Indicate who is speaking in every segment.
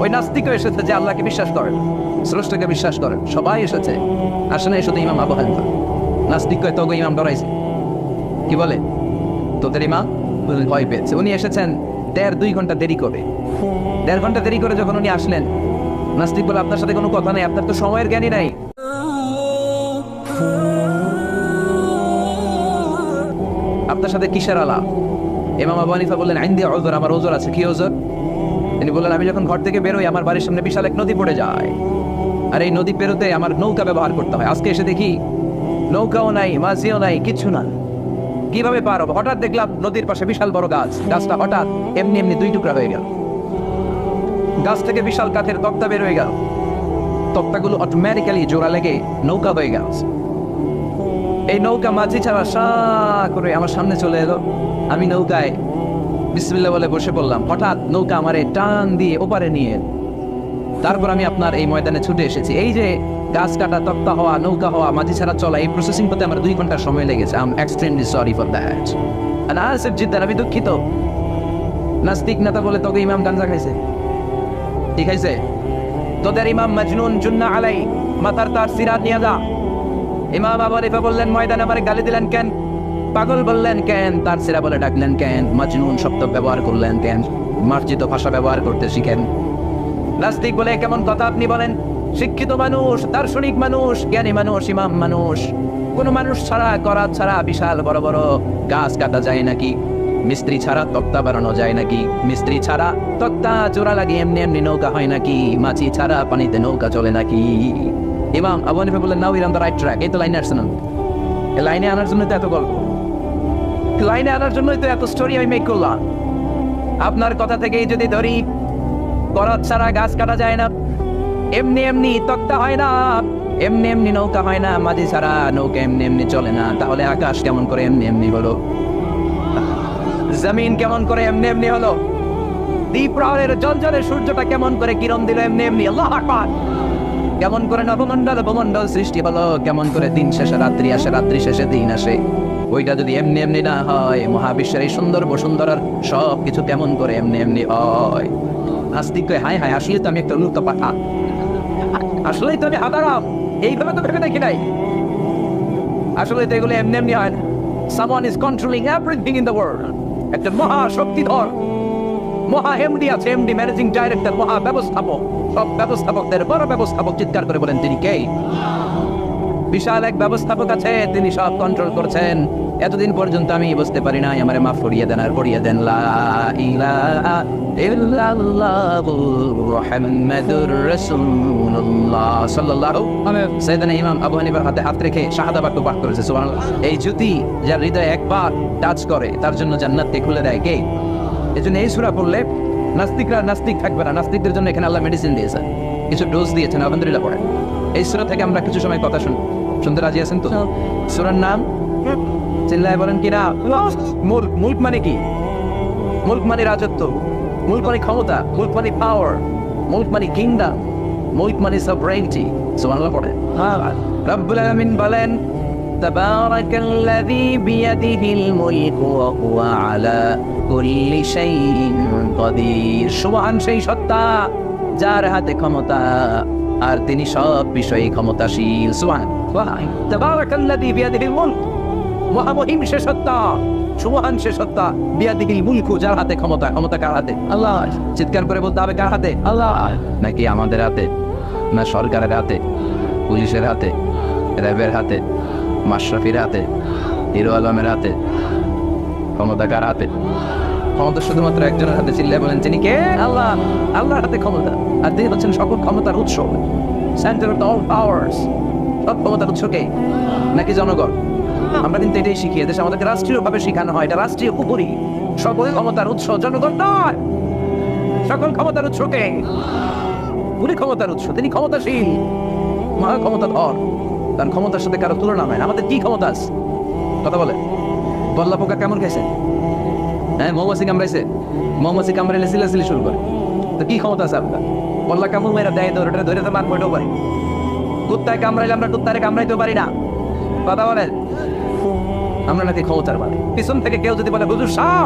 Speaker 1: ওই নাস্তিকও এসেছে যে আল্লাহকে বিশ্বাস করেন, স্রষ্টাকে বিশ্বাস করেন, সবাই এসেছে। আসে না শুধু ইমাম আবু হানিফা। নাস্তিক কয় তোকে ইমাম ডরাইছে, কি বলে তোদের ইমাম ভয় পেয়েছে। উনি এসেছেন 1.5-2 ঘন্টা দেরি করে। 1.5 ঘন্টা দেরি করে যখন উনি আসলেন, নাস্তিক বলে আপনার সাথে কোনো কথা নেই, আপনার তো সময়ের জ্ঞানই নাই, আপনার সাথে কিসের আলাপ? ইমাম আবু হানিফা বললেন আইন দিয়ে ওযর, আমার ওযর আছে। কি ওযর? তিনি বললেন আমি যখন ঘর থেকে বেরোই আমার বাড়ির সামনে বিশাল এক নদী পড়ে যায়, আর এই নদী পেরোতে আমার নৌকা ব্যবহার করতে হয়। আজকে এসে দেখি নৌকাও নাই, মাঝিও নাই, কিছু না, কিভাবে পার হবো? হঠাৎ দেখলাম নদীর পাশে বিশাল বড় গাছ, গাছটা হঠাৎ এমনি এমনি 2 টুকরা হয়ে গেল। গাছ থেকে বিশাল কাঠের তক্তা বের হয়ে গেল, তক্তাগুলো অটোমেটিক্যালি জোড়া লেগে নৌকা হয়ে গেল। এই নৌকা মাঝি ছাড়া সা করে আমার সামনে চলে এলো। আমি নৌকায় বিসমিল্লাহ বলে বসে পড়লাম। হঠাৎ নৌকা আমারে টান দিয়ে ওপারে নিয়ে এলো। তারপর আমি আপনার এই ময়দানে ছুটে এসেছি। এই যে গাছ কাটা, তক্তা হওয়া, নৌকা হওয়া, মাঝি ছাড়া চলা, এই প্রসেসিং করতে আমার 2 ঘন্টার সময় লেগেছে। I am extremely sorry for that. আর আসিফ জিদ্দার, আমি দুঃখিত। নাস্তিক নেতা বলে তোকে ইমাম গাঞ্জা খাইছে, ঠিক আছে? তোদের ইমাম মাজনুন জুন্না আলাই, মাথার তার সিরাত নিয়ে যা। ইমাম আবু হানিফা বললেন ময়দানে আমারে গালি দিলেন কেন? পাগল বললেন কেন? তার সিরা বলে ডাকলেন কেন? মাজনুন শব্দ ব্যবহার করলেন কেন? মার্জিত ভাষা ব্যবহার করতে শিখেন। নাস্তিক বলে কেমন কথা আপনি বলেন? শিক্ষিত মানুষ, দার্শনিক মানুষ, জ্ঞানী মানুষ, ইমাম মানুষ, কোন মানুষ ছাড়া, করাত ছাড়া বিশাল বড় বড় গাছ কাটা যায় নাকি? মিস্ত্রি ছাড়া তক্তা বানানো যায় নাকি? মিস্ত্রি ছাড়া তক্তা জোড়া লাগিয়ে এমনি এমনি নৌকা হয় নাকি? মাছি ছাড়া পানিতে নৌকা চলে নাকি? ইমাম আবু হানিফা বললেন নাও ইর অন দ্য রাইট ট্র্যাক। এই তো লাইনে আসছেন, এই লাইনে আনার জন্য তো এত গল্প, লাইনে আনার জন্যই তো এত স্টোরি আমি মেক করলাম। আপনার কথা থেকেই যদি ধরি, করাত ছাড়া গাছ কাটা যায় না, এমনি এমনি তক্তা হয় না, এমনি এমনি নৌকা হয় না, মাঝি ছাড়া নৌকা এমনি এমনি চলে না, তাহলে আকাশ কেমন করে এমনি এমনি হলো? জমিন কেমন করে এমনি এমনি হলো? দ্বীপ প্রহরের জ্বলজ্বলে সূর্যটা কেমন করে কিরণ দিল এমনি এমনি? আল্লাহু আকবার! কেমন করে নবমণ্ডল উপমণ্ডল সৃষ্টি হলো? কেমন করে দিন শেষে রাত্রি আসে, রাত্রি শেষে দিন আসে? ওইটা যদি এমনি এমনি না হয়, মহাবিশ্বের এই সুন্দর বসুন্ধরার সব কিছু কেমন করে এমনি এমনি হয়? নাস্তিক কয় হায় হায়, আসলে তো আমি একটা লুপ্ত পাঠা, আসলেই তো আমি হাদারাম, এইভাবে তো ভেবে দেখি নাই। আসলে তো এগুলো এমনি এমনি হয় না। Someone is controlling everything in the world. একটা মহা শক্তিধর মহা এমডি আছে, এমডি ম্যানেজিং ডাইরেক্টর, মহা ব্যবস্থাপক, সব ব্যবস্থাপকদের বড় ব্যবস্থাপক। চিৎকার করে বলেন তিনি কে? বিশাল এক ব্যবস্থাপক আছে, তিনি সব কন্ট্রোল করছেন। এতদিন পর্যন্ত আমি বুঝতে পারি নাই, আমারে মাফ করিয়ে দেন আর পড়িয়ে দেন লা ইলাহা ইল্লাল্লাহু মুহাম্মাদুর রাসূলুল্লাহ সাল্লাল্লাহু আলাইহি ওয়াসাল্লাম। সাইয়েদনা ইমাম আবু হানিফার হাতে হাত রেখে শাহাদা বাক্য পাঠ করেছে, সুবহানাল্লাহ। এই জ্যোতি যার হৃদয়ে একবার টাচ করে তার জন্য জান্নাতকে খুলে দেয় কে? এজন্য এই সূরা পড়লে নাস্তিকরা নাস্তিক থাকবে না। নাস্তিকদের জন্য এখানে আল্লাহ মেডিসিন দিয়েছেন, কিছু ডোজ দিয়েছেন, আলহামদুলিল্লাহ পড়েন। এই সূরা থেকে আমরা কিছু সময় কথা শুনতে রাজি আছেন তো? সূরার নাম চিল্লায় বলেন কিনা? মুলক। মুলক মানে কি? মুলক মানে রাজত্ব, মুলক মানে ক্ষমতা, মুলক মানে পাওয়ার, মুলক মানে কিংডম, মুলক মানে সভরেনিটি। সুবহানাল্লাহ পড়েন। রব্বুল আলামিন বলেন তাবারাকাল্লাযী বিয়াদিহিল মুলকু ওয়া হুয়া আলা কুল্লি শাইইন কাদির। সুবহান সেই সত্তা যার হাতে ক্ষমতা আর তিনি সব বিষয়ে ক্ষমতাশীল। সুবহান তাবারাকাল্লাযী বিয়াদিহিল মুলক, মহামহিম সে সত্তা, সুবহান সে সত্তা, বিয়াদিহিল মুলকু যার হাতে ক্ষমতা। ক্ষমতা কার হাতে? আল্লাহ। চিৎকার করে বলতে হবে কার হাতে? আল্লাহ। নাকি আমাদের হাতে, না সরকারের হাতে, পুলিশের হাতে, র্যাবের হাতে, মাশরাফির হাতে, হিরো আলমের হাতে? ক্ষমতা কার হাতে? ক্ষমতা শুধুমাত্র একজনের হাতে। চিল্লায় বলেন তিনি কে? আল্লাহ। আল্লাহর হাতে ক্ষমতা, আর তিনি হচ্ছেন সকল ক্ষমতার উৎস, সেন্টার অফ অল পাওয়ার্স। সব ক্ষমতার উৎস কে? নাকি জনগণ? আমরা কিন্তু এটাই শিখি, এদেশে আমাদেরকে রাষ্ট্রীয়ভাবে শেখানো হয়, এটা রাষ্ট্রীয় পুকুরি। সকল ক্ষমতার উৎস জনগণ নয়, সকল ক্ষমতার উৎস কে? উনি ক্ষমতার উৎস, তিনি ক্ষমতাশীল, মহা ক্ষমতাধর, তার ক্ষমতার সাথে কারো তুলনা হয় না। আমাদের কি ক্ষমতা আছে? কথা বলে। বল্লা পোকা কেমন খাইছে? হ্যাঁ, মৌমাছি কামড়াইছে, মৌমাছি কামড়াইলে সিলাসিলি শুরু করে, তো কি ক্ষমতা আছে আপনার? বল্লা কামড় মেয়েরা দেয়, ধরে তো মার বইটাও পারি। কুত্তায় কামড়াইলে আমরা কুত্তারে কামড়াইতেও পারি না। কথা বলেন, আমরা নাকি ক্ষমতার মানে। পিছন থেকে কেউ যদি বলে হুজুর শাহ,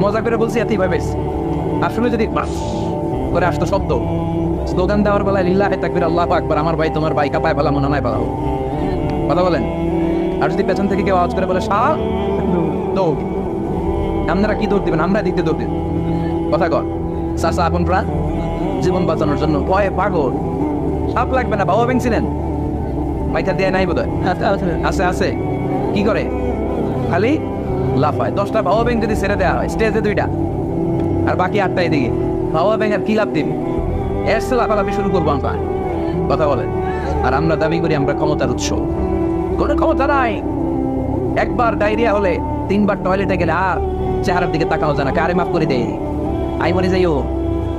Speaker 1: মজা করে বলছি, এতই ভাবে আসলে যদি বাস করে আসতো শব্দ, স্লোগান দেওয়ার বেলায় লিল্লাহে তাকবীর আল্লাহু আকবার, আমার ভাই তোমার ভাই, কাপায় ফেলা মনে নাই ফেলাও, কথা বলেন। আর যদি পেছন থেকে কেউ আওয়াজ করে বলে শাহ দৌড়, আপনারা কি দৌড় দিবেন? আমরা দিতে দৌড় দিব, কথা কর। চাচা আপন প্রাণ জীবন বাঁচানোর জন্য ভয়ে পাগল, সাপ লাগবে না, বাবা ভেঙছিলেন মাইথা দিয়ে নাই বোধ হয়, আছে আছে, কি করে খালি লাফায়। 10টা বাবা ব্যাংক যদি ছেড়ে দেওয়া হয় স্টেজে 2টা আর বাকি 8টা এদিকে, বাবা ব্যাংক আর কি লাভ দিন? এর সে লাফালাফি শুরু করবো আমরা, কথা বলেন। আর আমরা দাবি করি আমরা ক্ষমতার উৎস, কোনো ক্ষমতা নাই। একবার ডায়রিয়া হলে 3বার টয়লেটে গেলে আর চেহারার দিকে তাকাও যায় না, কারে মাফ করে দেয়, আই মরে যাইও,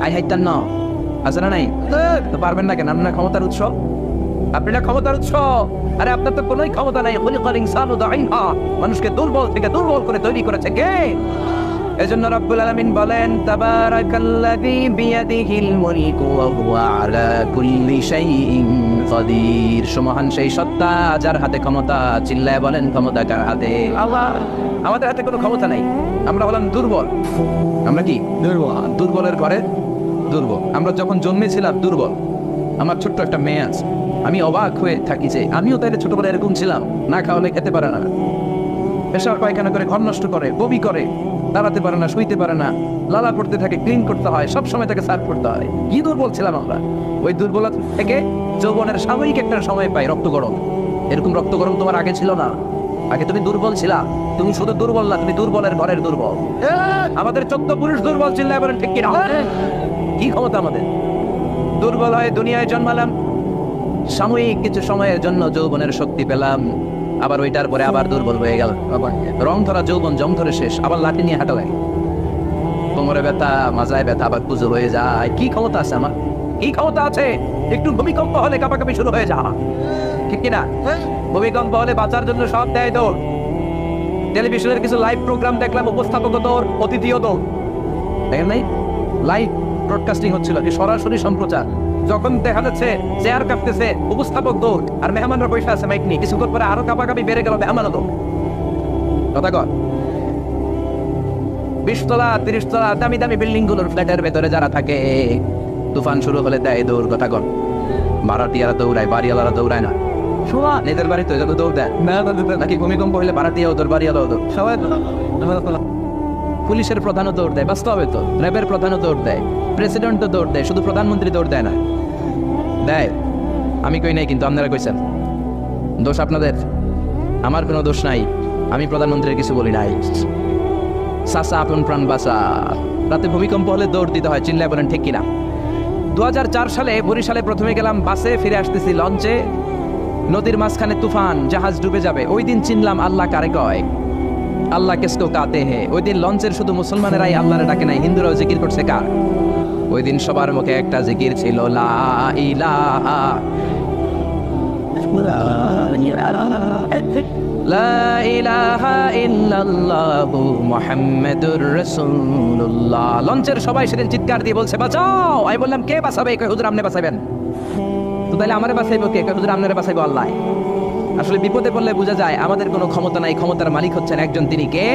Speaker 1: আই হাইতান না, আছে না নাই? তো পারবেন না কেন? আপনার ক্ষমতার উৎস, আপনার ক্ষমতার উৎস। আরে আপনার তো কোনোই ক্ষমতা নাই। মানুষকে দুর্বল থেকে দুর্বল করে তৈরি করেছে কে? এজন্য রব্বুল আলামিন বলেন তাবারাকাল্লাযী বিয়াদিহিল মুলকু ওয়া হুয়া আলা কুল্লি শাইইন কাদির। সুমহান সেই সত্তা যার হাতে ক্ষমতা, চিল্লায় বলেন ক্ষমতা কার হাতে? আল্লাহ। আমাদের হাতে কোনো ক্ষমতা নাই, আমরা হলাম দুর্বল। আমরা কি দুর্বল? দুর্বলের ঘরে দুর্বল। আমরা যখন জন্মেছিলাম দুর্বল। আমার ছোট্ট একটা মেয়ে আছে, আমি অবাক হয়ে থাকি যে আমিও তাইলে ছোটবেলায় এরকম ছিলাম, না খাওয়ালে খেতে পারে না, পেশাব পায়খানা করে, ঘর নষ্ট করে, বমি করে, দাঁড়াতে পারে না, শুইতে পারে না, লালা পড়তে থাকে, ক্লিন করতে হয়, সব সময় তাকে সার্ভ করতে হয়। কি দুর্বল ছিলাম আমরা। ওই দুর্বলতা থেকে যৌবনের সাময়িক একটা সময় পাই রক্ত গরম। এরকম রক্ত গরম তোমার আগে ছিল না। আগে তুমি দুর্বল ছিলা, তুমি শুধু দুর্বল না, তুমি দুর্বলের ঘরের দুর্বল। আমাদের 14 পুরুষ দুর্বল ছিল, এবার ঠিক কিনা? কি ক্ষমতা আমাদের? দুর্বল হয়ে দুনিয়ায় জন্মালাম, সাময়িক কিছু সময়ের জন্য যৌবনের শক্তি পেলাম, আবার ওইটার পরে আবার দুর্বল হয়ে গেল। রং ধরা যৌবন জং ধরে শেষ, আবার লাঠি নিয়ে হাঁটা লাগে, কোমরে ব্যথা, মাজায় ব্যথা, আবার পুজো হয়ে যায়। কি ক্ষমতা আছে আমার? কি ক্ষমতা আছে? একটু ভূমিকম্প হলে কাঁপাকাঁপি শুরু হয়ে যায়, ঠিক কিনা? ভূমিকম্প হলে বাঁচার জন্য সব দেয় দৌড়। টেলিভিশনের কিছু লাইভ প্রোগ্রাম দেখলাম, উপস্থাপক দৌড়, অতিথিও দৌড়, দেখেন নাই? লাইভ ব্রডকাস্টিং হচ্ছিল, সরাসরি সম্প্রচার। যখন দেখা যাচ্ছে চেয়ার কাঁপতেছে, উপস্থাপক দৌড়, আর মেহমানরা বসে আছে মাইক নিয়ে, কিছুক্ষণ পরে আরো কাঁপাকাঁপি বেড়ে গেল, মেহমানও দৌড়। কথা কর। 20 তলা 30 তলা দামি দামি বিল্ডিং গুলোর ফ্ল্যাটের ভেতরে যারা থাকে, তুফান শুরু হলে দেয় দৌড়। কথা কর। ভাড়াটিয়ারা দৌড়ায়, বাড়িওয়ালারা দৌড়ায় না। শোনা নিজের বাড়িতে দৌড় দেয় নাকি? ভূমিকম্প হইলে ভাড়াটিয়াও দৌড়, বাড়িওয়ালাও দৌড়, সবাই। পুলিশের প্রধানও দৌড় দেয়, বাস্তব হবে তো। র্যাবের প্রধানও দৌড় দেয়, প্রেসিডেন্টও দৌড় দেয়, শুধু প্রধানমন্ত্রী দৌড় দেয় না। দেয়, আমি কই নাই, কিন্তু আপনারা কইছেন। দোষ আপনাদের, আমার কোনো দোষ নাই। আমি প্রধানমন্ত্রীর কিছু বলি নাই। চাচা আপন প্রাণ বাঁচা। রাতে ভূমিকম্প হলে দৌড় দিতে হয়, চিল্লায় বলেন ঠিক কিনা? 2004 সালে বরিশালে প্রথমে গেলাম বাসে, ফিরে আসতেছি লঞ্চে, নদীর মাঝখানে তুফান, জাহাজ ডুবে যাবে। ওই দিন চিনলাম আল্লাহ কারে কয়, আল্লাহ কিসকো কাতে হে। ওই দিন লঞ্চের শুধু মুসলমানেরাই আল্লাহরে ডাকে নাই, হিন্দুরাও জিকির করছে কার? ওই দিন সবার মুখে একটা জিকির ছিল, লা ইলাহা লা ইলাহা ইল্লাল্লাহু মুহাম্মাদুর রাসূলুল্লাহ। লঞ্চের সবাই সেদিন চিৎকার দিয়ে বলছে বাঁচাও। আমি বললাম কে বাঁচাবে? কই হুজুর আপনি বাঁচাবেন। তো তাহলে আমারে বাঁচাইবো কে? কই হুজুর আপনারে বাঁচাইবো আল্লাহ। আসলে বিপদে পড়লে বোঝা যায় আমাদের কোনো ক্ষমতা নাই, ক্ষমতার মালিক হচ্ছেন একজন, তিনি কে?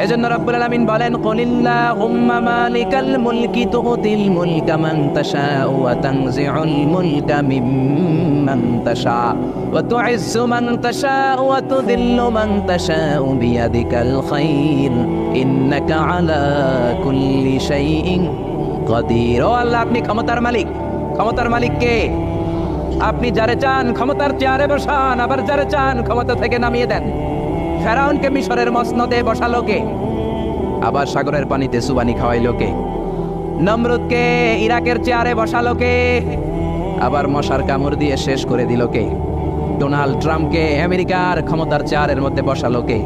Speaker 1: এজন্য রব্বুল আলামিন বলেন কুলিল্লাহুম্মা মালিকাল মুলকি তুতিল মুলকা মান তাশাউ ওয়া তানজিউল মুলকা মিম্মান তাশা ওয়া তুইজ্জু মান তাশাউ ওয়া তুযিল্লু মান তাশাউ বিয়াদিকাল খায়র ইন্নাকা আলা কুল্লি শাইইন কাদির। ও আল্লাহ, আপনি ক্ষমতার মালিক। ক্ষমতার মালিক কে? আপনি যারে চান ক্ষমতার চেয়ারে বসান, আবার যারে চান ক্ষমতা থেকে নামিয়ে দেন। ফেরাউনকে মিশরের মসনদে বসালো কে? আবার সাগরের পানিতে সুবানি খাওয়াইলো কে? নমরুদকে ইরাকের চেয়ারে বসালো কে? আবার মশার কামড় দিয়ে শেষ করে দিল কে? ডোনাল্ড ট্রাম্পকে আমেরিকার ক্ষমতার চেয়ারের মধ্যে বসালো কে?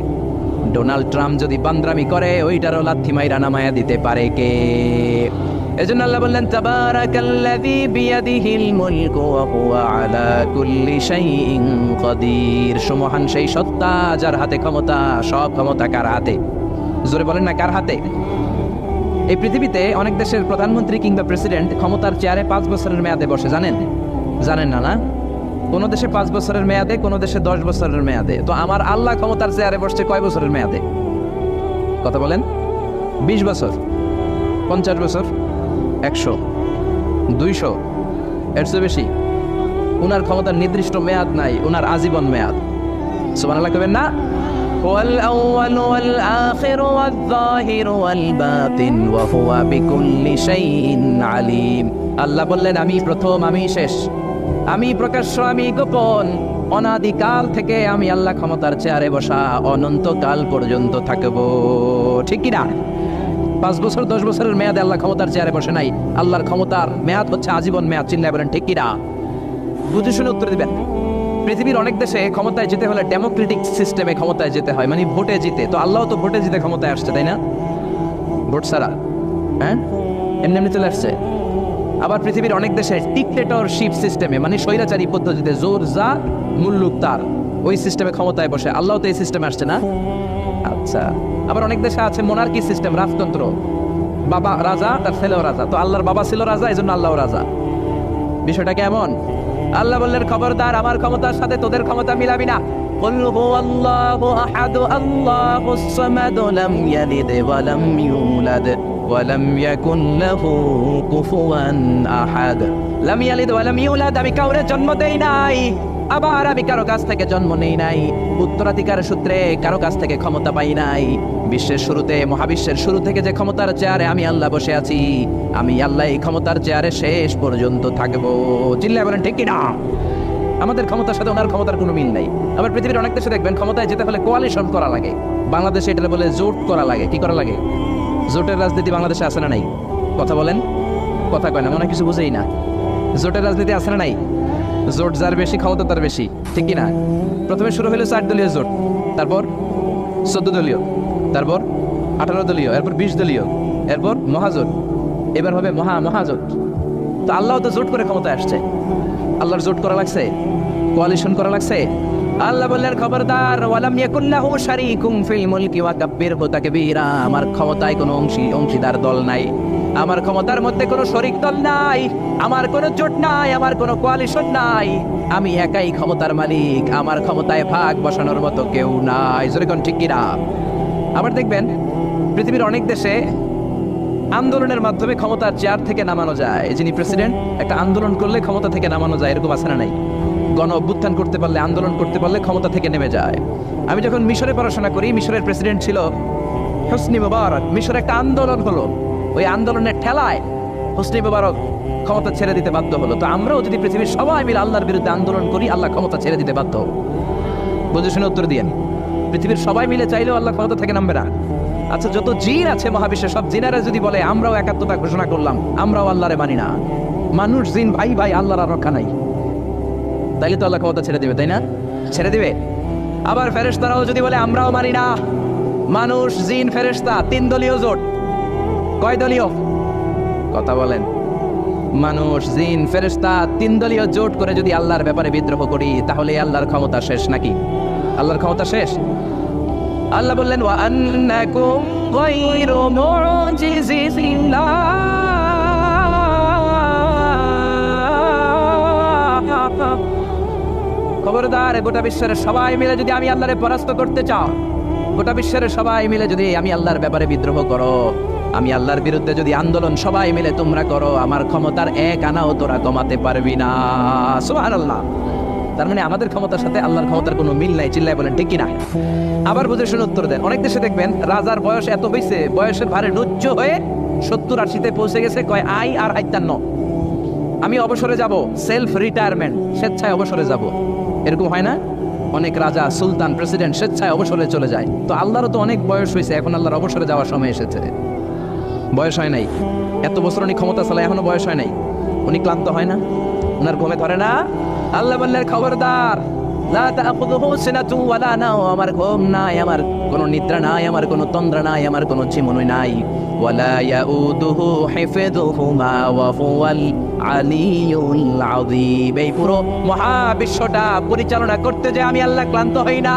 Speaker 1: ডোনাল্ড ট্রাম্প যদি বান্দ্রামি করে, ওইটারও লাথি মাইরা নামায়া দিতে পারে কে? এজন্য আল্লাহ বললেন তাবারাকাল্লাযী বিয়াদিহিল মুলকু ওয়া হুয়া আলা কুল্লি শাইইন কাদির। সুমহান সেই সত্তা যার হাতে ক্ষমতা, সব ক্ষমতা কার হাতে? জোরে বলেন না, কার হাতে? এই পৃথিবীতে অনেক দেশের প্রধানমন্ত্রী কিংবা প্রেসিডেন্ট ক্ষমতার চেয়ারে 5 বছরের মেয়াদে বসে, জানেন? জানেন না? না, কোন দেশে 5 বছরের মেয়াদে, কোন দেশে 10 বছরের মেয়াদে। তো আমার আল্লাহ ক্ষমতার চেয়ারে বসছে কয় বছরের মেয়াদে? কথা বলেন। 20 বছর। 50 বছর, 100, 200, এর চেয়ে বেশি। উনার ক্ষমতার নির্দিষ্ট মেয়াদ নাই, উনার আজীবন মেয়াদ। সুবহানাল্লাহ কইবেন না? হুয়াল আউয়ালু ওয়াল আখিরু ওয়াল যাহিরু ওয়াল বাতিন ওয়া হুয়া বিকুল্লি শাইইন আলিম। আল্লাহ বললেন, আমি প্রথম, আমি শেষ, আমি প্রকাশ্য, আমি গোপন। অনাদিকাল থেকে আমি আল্লাহ ক্ষমতার চেয়ারে বসা, অনন্তকাল পর্যন্ত থাকবো। ঠিক কি না? 5 বছর 10 বছরের মেয়াদে আল্লাহ ক্ষমতার চেয়ারে বসে নাই। আল্লাহর ক্ষমতার মেয়াদ হচ্ছে আজীবন মেয়াদ। চিল্লায় বলেন ঠিক কি না? বুঝে শুনে উত্তর দিবেন। পৃথিবীর অনেক দেশে ক্ষমতায় যেতে হলে ডেমোক্রেটিক সিস্টেমে ক্ষমতায় যেতে হয়, মানে ভোটে জিতে। তো আল্লাহ তো ভোটে জিতে ক্ষমতায় আসছে, তাই না? ভোট ছাড়া, হ্যাঁ, এমনি এমনি চলে আসছে। আবার পৃথিবীর অনেক দেশে ডিক্টেটরশিপ সিস্টেমে, মানে স্বৈরাচারী পদ্ধতিতে, জোর যা মুল্লুক তার, ওই সিস্টেমে ক্ষমতায় বসে। আল্লাহ তো এই সিস্টেমে আসছে না। আচ্ছা, আবার অনেক দেশে আছে মোনার্কি সিস্টেম, রাজতন্ত্র, বাবা রাজা, তার ছেলেও রাজা। তো আল্লাহর বাবা ছিল রাজা, এই জন্য আল্লাহ রাজা। বিষয়টা কেমন? আল্লাহ বললেন, খবরদার, আমার ক্ষমতার সাথে তোদের ক্ষমতা মিলাবি না। কুল হুয়াল্লাহু আহাদ আল্লাহুস সামাদ লাম ইয়ালিদ ওয়া লাম ইউলাদ ওয়া লাম ইয়াকুন লাহু কুফুয়ান আহাদ। লাম ইয়ালিদ ওয়া লাম ইউলাদ, আমি কাউরে জন্ম দেই নাই, আবার আমি কারো কাছ থেকে জন্ম নেই নাই, উত্তরাধিকার সূত্রে কারো কাছ থেকে ক্ষমতা পাই নাই। বিশ্বের শুরুতে, মহাবিশ্বের শুরু থেকে যে ক্ষমতার চেয়ারে আমি আল্লাহ বসে আছি, আমি আল্লাহ এই ক্ষমতার চেয়ারে শেষ পর্যন্ত থাকবো। চিল্লায় বলেন ঠিক কি না? আমাদের ক্ষমতার সাথে ওনার ক্ষমতার কোনো মিল নাই। আবার পৃথিবীর অনেক দেশে দেখবেন ক্ষমতায় যেতে হলে কোয়ালিশন করা লাগে। বাংলাদেশে এটা বলে জোট করা লাগে। কি করা লাগে? জোটের রাজনীতি বাংলাদেশে আছে না নাই? কথা বলেন, কথা কয় না, মনে হয় কিছু বুঝেই না। জোটের রাজনীতি আছে না নাই? জোট যার বেশি ক্ষমতা তার বেশি, ঠিক কি না? প্রথমে শুরু হলো 4 দলীয় জোট, তারপর 14 দলীয়, তারপর 18 দলীয়, এরপর 20 দলীয়, এরপর মহাজোট, এবার হবে মহাজোট। তো আল্লাহ তো জোট করে ক্ষমতায় আসছে। আল্লাহর জোট করা লাগছে, কোয়ালিশন করা লাগছে। আল্লাহ বললেন, খবরদার, ওয়ালাম ইয়াকুল্লাহু শারীকুম ফিল মুলকি ওয়া কাব্বিরহু তাকবীরা। আমার ক্ষমতায় কোনো অংশীদার দল নাই, আমার ক্ষমতার মধ্যে কোনো শরিক দল নাই, আমার কোনো জোট নাই, আমার কোনো কোয়ালিশন নাই। আমি একাই ক্ষমতার মালিক, আমার ক্ষমতায় ভাগ বসানোর মতো কেউ নাই। যেরকম ঠিক কিনা? আবার দেখবেন পৃথিবীর অনেক দেশে আন্দোলনের মাধ্যমে ক্ষমতার চেয়ার থেকে নামানো যায়। যিনি প্রেসিডেন্ট, একটা আন্দোলন করলে ক্ষমতা থেকে নামানো যায়, এরকম আছে না নাই? গণ অভ্যুত্থান করতে পারলে, আন্দোলন করতে পারলে ক্ষমতা থেকে নেমে যায়। আমি যখন মিশরে পড়াশোনা করি, মিশরের প্রেসিডেন্ট ছিল হোসনি মুবারক। মিশরে একটা আন্দোলন হলো, ওই আন্দোলনের ঠেলায় হোসনি মুবারক ক্ষমতা ছেড়ে দিতে বাধ্য হলো। তো আমরাও যদি পৃথিবীর সবাই মিলে আল্লাহর বিরুদ্ধে আন্দোলন করি, আল্লাহ ক্ষমতা ছেড়ে দিতে বাধ্য। বুঝে শুনে উত্তর দিয়েন। পৃথিবীর সবাই মিলে চাইলেও আল্লাহ ক্ষমতা থেকে নামবে না। আচ্ছা, যত জিন আছে মহাবিশ্বে, সব জিনেরা যদি বলে আমরাও একাত্মতা ঘোষণা করলাম, আমরাও আল্লাহরে মানি না, মানুষ জিন ভাই ভাই, আল্লাহর আর রক্ষা নাই, তাইলে তো আল্লাহ ক্ষমতা ছেড়ে দিবে, তাই না? ছেড়ে দিবে। আবার ফেরেশতারাও যদি বলে আমরাও মানি না, মানুষ জিন ফেরেশতা 3 দলীয় জোট। কয় দলীয়? কথা বলেন। মানুষ জিন ফেরেশতা 3 দলীয় জোট করে যদি আল্লাহর ব্যাপারে বিদ্রোহ করি, তাহলে আল্লাহর ক্ষমতা শেষ নাকি? আল্লাহর ক্ষমতা শেষ? আল্লাহ বললেন, ওয়া আন্নাকুম গায়রু মুজিজিল্লাহ। খবরদার, গোটা বিশ্বের সবাই মিলে যদি আমি আল্লাহরে পরাস্ত করতে চাও, গোটা বিশ্বের সবাই মিলে যদি আমি আল্লাহর ব্যাপারে বিদ্রোহ করো, আমি আল্লাহর বিরুদ্ধে যদি আন্দোলন সবাই মিলে তোমরা করো, আমার ক্ষমতার 1 আনাও তোরা কমাতে পারবি না। সুবহানাল্লাহ। তার মানে আমাদের ক্ষমতার সাথে আল্লাহর ক্ষমতার কোনো মিল নাই। চিল্লায় বলেন ঠিক কিনা? আবার বুঝে শুনে উত্তর দেন। অনেক দেশে দেখবেন রাজার বয়স এত হয়েছে, বয়সের ভারে নুচ্চ হয়ে 70-80-তে পৌঁছে গেছে, কয় আই আর 58, আমি অবসরে যাব, সেলফ রিটায়ারমেন্ট, স্বেচ্ছায় অবসরে যাব। এরকম হয় না? অনেক রাজা, সুলতান, প্রেসিডেন্ট স্বেচ্ছায় অবসরে চলে যায়। তো আল্লাহরও তো অনেক বয়স হয়েছে, এখন আল্লাহর অবসরে যাওয়ার সময় এসেছে। বয়স হয় নাই, এত বছর উনি ক্ষমতা চালায়, এখনো বয়স হয় নাই। উনি ক্লান্ত হয় না? উনার ঘুমে ধরে না? আল্লাহ বললেন, খবরদার, লা তাখুযুহু সিনাতুন ওয়ালা নাওম। আমার ঘুম নাই, আমার কোনো নিদ্রা নাই, আমার কোনো তন্দ্রা নাই, আমার কোনো ঝিমুনি নাই। ওয়ালা ইয়াউদুহু হিফযুহুমা ওয়া হুয়াল আলিয়্যুল আযীম। এই পুরো মহাবিশ্বটা পরিচালনা করতে যে আমি আল্লাহ ক্লান্ত হই না,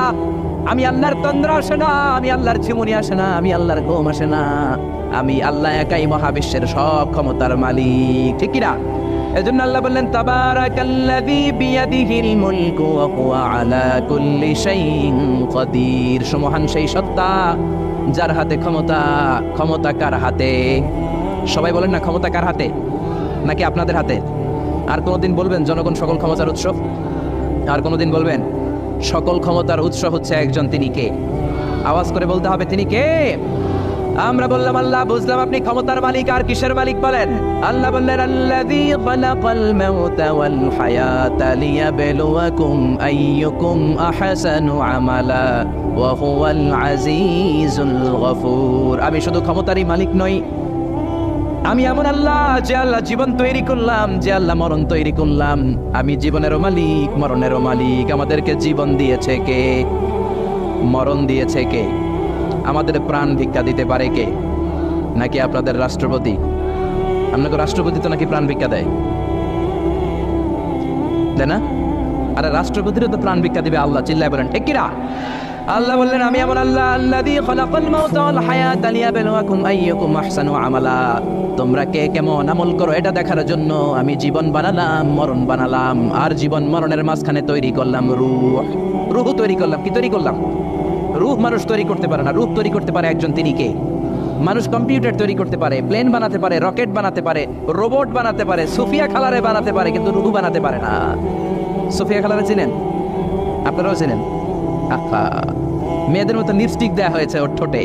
Speaker 1: আমি আল্লাহর তন্দ্রা আসে না, আমি আল্লাহর ঝিমুনি আসে না, আমি আল্লাহর ঘুম আসে না। আমি আল্লাহ একাই মহাবিশ্বের সব ক্ষমতার মালিক, ঠিক কিনা? এজন্য আল্লাহ বললেন, তাবারাকাল্লাযী বিয়াদিহিল মুলকু ওয়া হুয়া আলা কুল্লি শাইইন কাদির। সুমহান সেই সত্তা যার হাতে ক্ষমতা। ক্ষমতা কার হাতে? সবাই বলেন না ক্ষমতা কার হাতে, নাকি আপনাদের হাতে? আর কোনোদিন বলবেন জনগণ সকল ক্ষমতার উৎস? আর কোনোদিন বলবেন সকল ক্ষমতার উৎস হচ্ছে একজন, তিনি কে? আওয়াজ করে বলতে হবে তিনি কে। আমরা বললাম আল্লাহ, বুঝলাম আপনি ক্ষমতার মালিক, আর কিসের মালিক বলেন? আল্লাহ বললেন আল্লাযী খালাকাল মাউতা ওয়াল হায়াতা লিয়াবলুয়াকুম আইয়ুকুম আহসানু আমালা ওয়া হুয়াল আজিজুল গফুর। আমি শুধু ক্ষমতারই মালিক নই, আমি এমন আল্লাহ যে আল্লাহ জীবন তৈরি করলাম, যে আল্লাহ মরণ তৈরি করলাম। আমি জীবনেরও মালিক, মরণেরও মালিক। আমাদেরকে জীবন দিয়েছে কে? মরণ দিয়েছে কে? আমাদের প্রাণ ভিক্ষা দিতে পারে কে? নাকি আপনাদের রাষ্ট্রপতি? আপনাকে রাষ্ট্রপতি তো নাকি প্রাণ ভিক্ষা দেয়, তাই না? আরে রাষ্ট্রপতিরও তো প্রাণ ভিক্ষা দিবে আল্লাহ, চিল্লায় বলেন ঠিক কিনা? আল্লাহ বললেন আমি এমন আল্লাহ আল্লাযী খালাকাল মাউতা ওয়াল হায়াতা লিয়াবলুয়াকুম আইয়ুকুম আহসানু আমালা। তোমরা কে কেমন আমল করো এটা দেখার জন্য আমি জীবন বানালাম, মরণ বানালাম, আর জীবন মরণের মাঝখানে তৈরি করলাম রূহ। রূহ তৈরি করলাম। কি তৈরি করলাম? রূহ মানুষ তৈরি করতে পারে না, রূহ তৈরি করতে পারে একজন, তিনি কে? মানুষ কম্পিউটার তৈরি করতে পারে, প্লেন বানাতে পারে, রকেট বানাতে পারে, রোবট বানাতে পারে, সুফিয়া খালারে বানাতে পারে, কিন্তু রূহ বানাতে পারে না। সুফিয়া খালারে চিনেন? আপনারাও চিনেন? আহা, মেয়েদের মতো লিপস্টিক দেয়া হয়েছে ওর ঠোঁটে,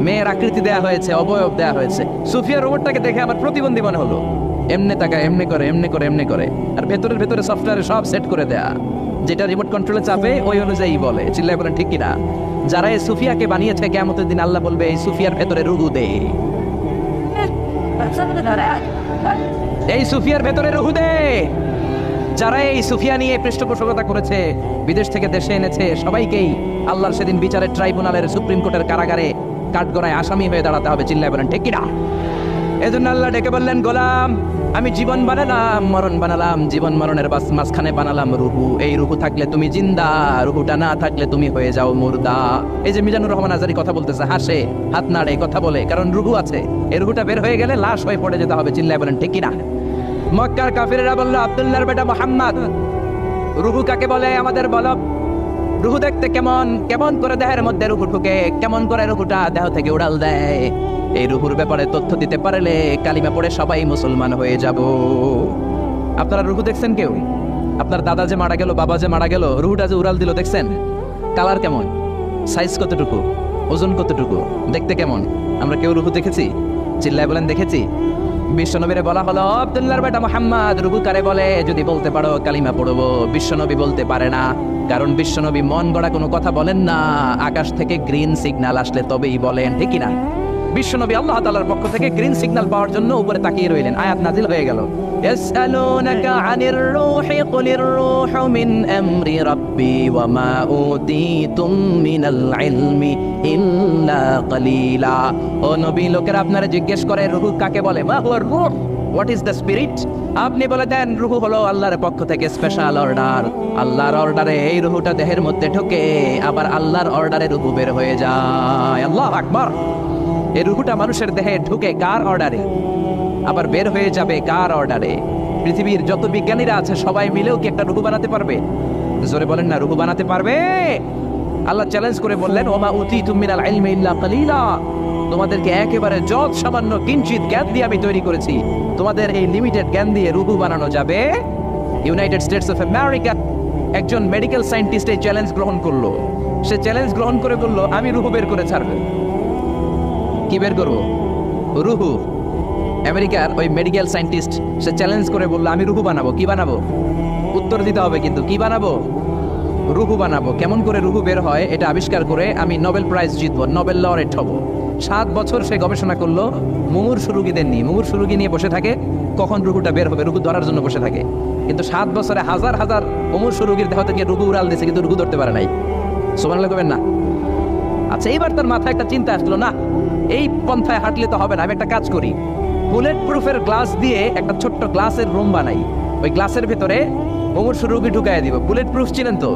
Speaker 1: মেয়ের আকৃতি দেয়া হয়েছে, অবয়ব দেয়া হয়েছে। সুফিয়া রোবটটাকে দেখে আমার প্রতিবন্ধী মনে হলো। এমনি তাকায়, এমনি করে, এমনি করে, এমনি করে, আর ভেতরে সফটওয়্যারে সব সেট করে দেয়া, যেটা রিমোট কন্ট্রোলে চাপে ওই অনুযায়ী বলে। চিল্লায় বলেন ঠিক কিনা? যারা এই সুফিয়াকে বানিয়েছে, কিয়ামতের দিন আল্লাহ বলবে এই সুফিয়ার ভেতরে রূহ দে, এই সুফিয়ার ভেতরে রূহ দে। যারা এই সুফিয়া নিয়ে পৃষ্ঠপোষকতা করেছে, বিদেশ থেকে দেশে এনেছে, সবাইকেই আল্লাহর সেদিন বিচারের ট্রাইব্যুনালের, সুপ্রিম কোর্টের কারাগারে কাঠগড়ায় আসামি হয়ে দাঁড়াতে হবে। চিল্লায় বলেন ঠিক কিনা? এজন্য আল্লাহ ডেকে বললেন গোলাম, আমি জীবন বানালাম, মরণ বানালাম, জীবন মরণের মাঝখানে বানালাম রুহু। এই রুহু থাকলে তুমি জিন্দা, রুহুটা না থাকলে তুমি হয়ে যাও মুর্দা। এই যে মিজানুর রহমান আজারি কথা বলতেছে, হাসে, হাত নাড়ে, কথা বলে, কারণ রুহু আছে। এই রুহুটা বের হয়ে গেলে লাশ হয়ে পড়ে যেতে হবে। চিল্লায় বলেন ঠিক কিনা? মক্কার কাফিরেরা বলল আব্দুল্লাহর বেটা মুহাম্মদ, রুহু কাকে বলে আমাদের বলো। রুহু দেখতে কেমন? কেমন করে দেহের মধ্যে রুহু ঢুকে, কেমন করে রুহুটা দেহ থেকে উড়াল দেয়। এই রুহুর ব্যাপারে তথ্য দিতে পারলে কালিমা পড়ে সবাই মুসলমান হয়ে যাব। আপনারা রুহু দেখছেন কেউ? আপনার দাদা যে মারা গেল, বাবা যে মারা গেল, রুহুটা যে উড়াল দিল দেখছেন? কালার কেমন? সাইজ কতটুকু? ওজন কতটুকু? দেখতে কেমন? আমরা কেউ রুহু দেখেছি? চিল্লায় বলেন দেখেছি। বিশ্বনবীরে বলা হলো আব্দুল্লাহর বেটা মুহাম্মদ, রুহু কারে বলে? যদি বলতে পারো কালিমা পড়বো। বিশ্বনবী বলতে পারে না, কারণ বিশ্বনবী মন গড়া কোনো কথা বলেন না। আকাশ থেকে গ্রিন সিগন্যাল আসলে তবেই বলেন, ঠিক না? বিশ্বনবী আল্লাহ তাআলার পক্ষ থেকে গ্রিন সিগন্যাল পাওয়ার জন্য উপরে তাকিয়ে রইলেন, আয়াত নাজিল হয়ে গেল। ইয়াসআলুনাকা আনির রূহি কুলির রূহু মিন আমরি রাব্বি ওয়া মা উতীতুম মিনাল ইলমি ইল্লা কালিলা। ও নবী, লোকেরা আপনারা জিজ্ঞেস করে রূহ কাকে বলে? মা হুয়া রূহ, হোয়াট ইজ দ্য স্পিরিট? আপনি বলে দেন রূহ হলো আল্লাহর পক্ষ থেকে স্পেশাল অর্ডার। আল্লাহর অর্ডারে এই রূহটা দেহের মধ্যে ঢোকে, আবার আল্লাহর অর্ডারে রূহ বের হয়ে যায়। আল্লাহু আকবার। এই রূহটা মানুষের দেহে ঢুকে কার অর্ডারে, আবার বের হয়ে যাবে কার অর্ডারে? পৃথিবীর যত বিজ্ঞানীরা আছে সবাই মিলেও কি একটা রূহ বানাতে পারবে? জোরে বলেন না, রূহ বানাতে পারবে? আল্লাহ চ্যালেঞ্জ করে বললেন ওমা উতীতুম মিনাল ইলমি ইল্লা কালিলা। তোমাদেরকে একেবারে যত সামান্য কিঞ্চিত জ্ঞান দিয়ে আমি তৈরি করেছি, তোমাদের এই লিমিটেড জ্ঞান দিয়ে রূহ বানানো যাবে? ইউনাইটেড স্টেটস অফ আমেরিকা একজন মেডিকেল সায়েন্টিস্ট এই চ্যালেঞ্জ গ্রহণ করলো। সে চ্যালেঞ্জ গ্রহণ করে বলল আমি রূহ বের করে ছাড়বো। কি বের করবো? রুহু। আমেরিকার ওই মেডিকেল সায়েন্টিস্ট সে চ্যালেঞ্জ করে বললো আমি রুহু বানাবো। কি বানাবো? উত্তর দিতে হবে কিন্তু, কি বানাবো? রুহু বানাবো। কেমন করে রুহু বের হয় এটা আবিষ্কার করে আমি নোবেল প্রাইজ জিতবো, নোবেল লরেট হব। 7 বছর সে গবেষণা করলো মুমূর্ষু রোগীদের নিয়ে। মুমূর্ষু রোগী নিয়ে বসে থাকে, কখন রুহুটা বের হবে, রুহু ধরার জন্য বসে থাকে। কিন্তু 7 বছরে হাজার হাজার মুমূর্ষু রোগীর দেহ থেকে রুহু উড়াল দিয়েছে, কিন্তু রুহু ধরতে পারে নাই। সুবহানাল্লাহ কবেন না? আচ্ছা, এইবার তার মাথায় একটা চিন্তা আসলো, না এই পন্থায় হাঁটলে তো হবে না, আমি একটা কাজ করি। বুলেট প্রুফের গ্লাস দিয়ে একটা ছোট্ট গ্লাসের রুম বানাই, ওই গ্লাসের ভেতরে মুমূর্ষু রোগী ঢুকাই দিব। বুলেট প্রুফ চিনেন তো?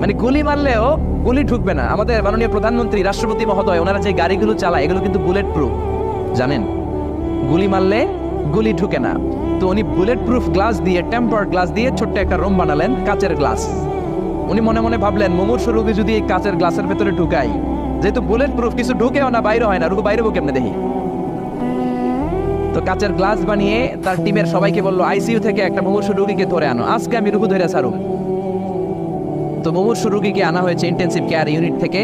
Speaker 1: মানে গুলি মারলেও গুলি ঢুকবে না। আমাদের মাননীয় প্রধানমন্ত্রী, রাষ্ট্রপতি মহোদয়, ওনারা যে গাড়িগুলো চালায় এগুলো কিন্তু বুলেট প্রুফ, জানেন? গুলি মারলে গুলি ঢুকে না। তো উনি বুলেট প্রুফ গ্লাস দিয়ে, টেম্পার্ড গ্লাস দিয়ে ছোট্ট একটা রুম বানালেন, কাচের গ্লাস। উনি মনে মনে ভাবলেন মুমূর্ষু রোগী যদি এই কাচের গ্লাসের ভেতরে ঢুকাই, যেহেতু বুলেট প্রুফ কিছু ঢুকেও না, বাইরে হয় না, রুহু বাইরে কেমনে দেখি? তো কাচের গ্লাস বানিয়ে তার টিমের সবাইকে বললো আইসিইউ থেকে একটা মুমূর্ষু রোগীকে ধরে আনো, আজকে আমি রুহু ধরে ছাড়ুম। তো মুমূর্ষু রোগীকে আনা হয়েছে ইন্টেন্সিভ কেয়ার ইউনিট থেকে,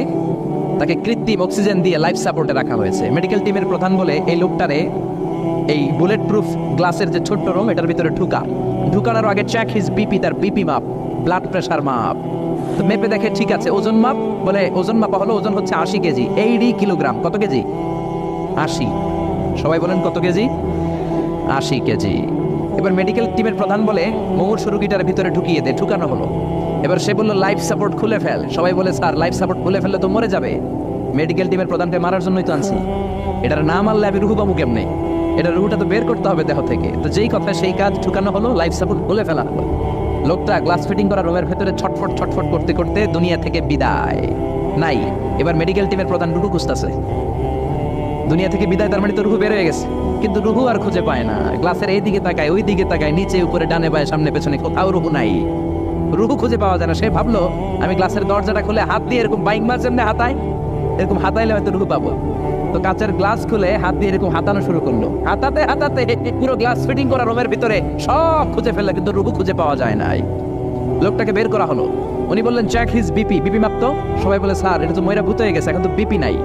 Speaker 1: তাকে কৃত্রিম অক্সিজেন দিয়ে লাইফ সাপোর্টে রাখা হয়েছে। মেডিকেল টিমের প্রধান বলে এই লোকটারে এই বুলেট প্রুফ গ্লাসের যে ছোট্ট রুম এটার ভিতরে ঢুকানোর আগে চেক হিজ বিপি, তার বিপি মাপ, ব্লাড প্রেশার মাপ। তো মেপে দেখে ঠিক আছে। ওজন মাপ, বলে ওজন মাপা হলো, ওজন হচ্ছে 80 কেজি, 80 কিলোগ্রাম। কত কেজি? 80। সবাই বলেন কত কেজি? 80 কেজি। এবার মেডিকেল টিমের প্রধান বলে মুমূর্ষু রোগীটার ভিতরে ঢুকিয়ে দে। ঢুকানো হলো। এবার সে বললো লাইফ সাপোর্ট খুলে ফেল। সবাই বলে স্যার লাইফ সাপোর্ট খুলে ফেললে তো মরে যাবে। মেডিকেল টিমের প্রধানকে মারার জন্যই তো আনছি, এটার না মারলে আমি রুহু পাবো কেমনে? এটা রুহুটা তো বের করতে হবে দেহ থেকে। তো যেই কথা সেই কাজ, ঢুকানো হলো, লাইফ সাপোর্ট খুলে ফেলা হলো। লোকটা গ্লাস ফিটিং করা রুমের ভেতরে ছটফট ছটফট করতে করতে দুনিয়া থেকে বিদায় নাই। এবার মেডিকেল টিমের প্রধান রুহু খুঁজতেছে। দুনিয়া থেকে বিদায়, তার মানে তো রুহু বের হয়ে গেছে, কিন্তু রুহু আর খুঁজে পায় না। গ্লাসের এই দিকে তাকায়, ওই দিকে তাকায়, নিচে উপরে ডানে বায়ে সামনে পেছনে, কোথাও রুহু নাই। রুহু খুঁজে পাওয়া যায় না। সে ভাবলো আমি গ্লাসের দরজাটা খুলে হাত দিয়ে এরকম বাইক মার যেমনি হাতায়, এরকম হাতাইলে হয়তো রুহু পাবো। তো কাচের গ্লাস খুলে হাত দিয়ে এরকম হাতানো শুরু করলো। হাতাতে হাতাতে পুরো গ্লাস ফিটিং করা রুমের ভিতরে সব খুঁজে ফেললো, কিন্তু রুহু খুঁজে পাওয়া যায় নাই। লোকটাকে বের করা হলো। উনি বললেন চেক হিজ বিপি, বিপি মাপতো। সবাই বলে স্যার এটা তো ময়রা ভূত হয়ে গেছে, এখন তো বিপি নাই।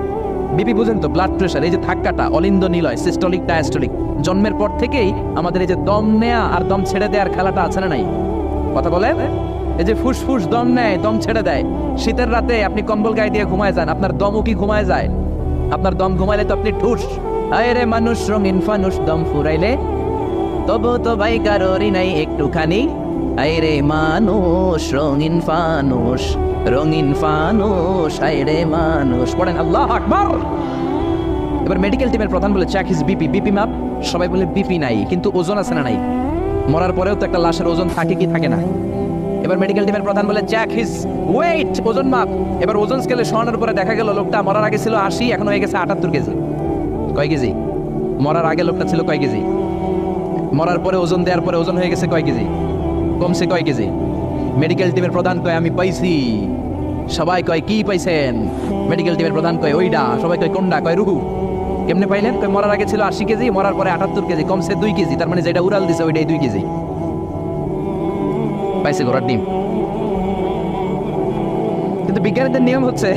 Speaker 1: বিপি বুঝেন তো, ব্লাড প্রেশার। এই যে ধাক্কাটা, অলিন্দ নিলয়, সিস্টোলিক ডায়াস্টোলিক, জন্মের পর থেকেই আমাদের এই যে দম নেয়া আর দম ছেড়ে দেওয়ার খেলাটা আছে না নাই? কথা বলেন। এই যে ফুসফুস দম নেয়, দম ছেড়ে দেয়। শীতের রাতে আপনি কম্বল গায়ে দিয়ে ঘুমায় যান, আপনার দমও কি ঘুমায় যায়? আপনার দম ঘুমাইলে তো আপনি ঠুস। আরে মানুষ রঙিন ফানুস, দম ফুরাইলে তবু তো ভাই কারোরই নাই একটুখানি। আরে মানুষ রঙিন ফানুস, রঙিন ফানুস, আরে মানুষ। পড়েন আল্লাহু আকবার। এবার মেডিকেল টিমের প্রধান বলে চেক হিজ বিপি, বিপি মাপ। সবাই বলে বিপি নাই, কিন্তু ওজন আছে না নাই? মরার পরেও তো একটা লাশের ওজন থাকে কি থাকে না? এবার মেডিকেল টিমের প্রধান বলে চেক হিজ ওয়েট, ওজন মাপ। এবার ওজন স্কেলে শোনানোর পরে দেখা গেল লোকটা মরার আগে ছিল 80, এখন হয়ে গেছে 78 কেজি। কয় কেজি? মরার আগে লোকটা ছিল কয় কেজি? মরার পরে ওজন দেওয়ার পরে ওজন হয়ে গেছে কয় কেজি? কমছে কয় কেজি? মেডিকেল টিমের প্রধান কয় আমি পাইছি। সবাই কয় কি পাইছেন? মেডিকেল টিমের প্রধান কয় ওইডা। সবাই কয় কোনডা? কয় রুহু। কেমনে পাইলেন? কয় মরার আগে ছিল 80 কেজি, মরার পরে 78 কেজি, কমছে 2 কেজি। তার মানে যেটা উড়াল দিছে ওইটাই 2 কেজি পাইছে ঘোড়ার ডিম। কিন্তু বিজ্ঞানীদের নিয়ম হচ্ছে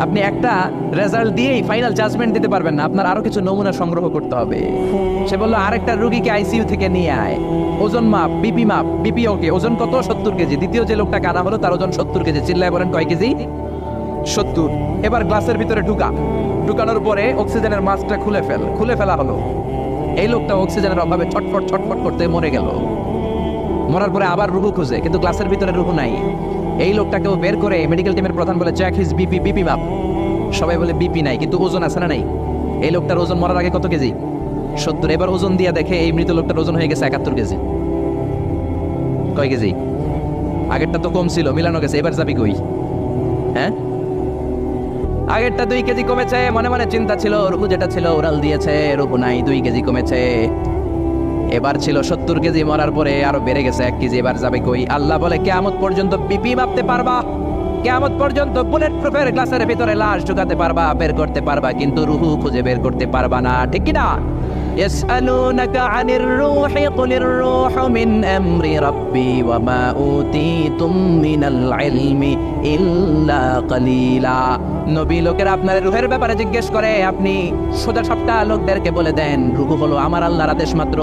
Speaker 1: আপনি একটা রেজাল্ট দিয়েই ফাইনাল জাজমেন্ট দিতে পারবেন না, আপনার আরো কিছু নমুনা সংগ্রহ করতে হবে। সে বললো আরেকটা রোগীকে আইসিইউ থেকে নিয়ে আয়, ওজন মাপ, বিপি মাপ। বিপি ওকে, ওজন কত? 70 কেজি। দ্বিতীয় যে লোকটাকে আনা হলো তার ওজন 70 কেজি। চিল্লায় বলেন কয় কেজি? 70। এবার গ্লাসের ভিতরে ঢুকানোর পরে অক্সিজেনের মাস্কটা খুলে ফেলা হলো। এই লোকটা অক্সিজেনের অভাবে ছটফট ছটফট করতে মরে গেল। মরার পরে আবার রুহু খুঁজে, কিন্তু গ্লাসের ভিতরে রুহু নাই। এই লোকটাকেও বের করে মেডিকেল টিমের প্রধান বলে চেক হিজ বিপি, বিপি মাপ। সবাই বলে বিপি নাই, কিন্তু ওজন আছে না নাই? এই লোকটার ওজন মরার আগে কত কেজি? 70। এবার ওজন দিয়ে দেখে এই মৃত লোকটার ওজন হয়ে গেছে 71 কেজি। কয় কেজি? আগেরটা তো কম ছিল, মিলানো গেছে। এবার যাবি কই? হ্যাঁ, আগেরটা 2 কেজি কমেছে। মনে মনে চিন্তা ছিল, রুহু যেটা ছিল উড়াল দিয়েছে, রুহু নাই, 2 কেজি কমেছে। এবার ছিল 70 কেজি, মরার পরে আরো বেড়ে গেছে 1 কেজি। এবার যাবে কই? আল্লাহ বলে কিয়ামত পর্যন্ত বিপি মাপতে পারবা, কিয়ামত পর্যন্ত বুলেট প্রুফের গ্লাসের ভিতরে লাশ ঢুকাতে পারবা, বের করতে পারবা, কিন্তু রুহু খুঁজে বের করতে পারবা না। ঠিক কি না? ইয়াসআলুনাকা আনির রূহি কুলির রূহু মিন আমরি রাব্বি ওয়া মা উতীতুম মিনাল ইলমি ইল্লা কালিলা। নবী লোকেরা আপনার রুহের ব্যাপারে জিজ্ঞেস করে, আপনি সোজা সাপটা লোকদেরকে বলে দেন রুহু হলো আমার আল্লাহর আদেশ মাত্র।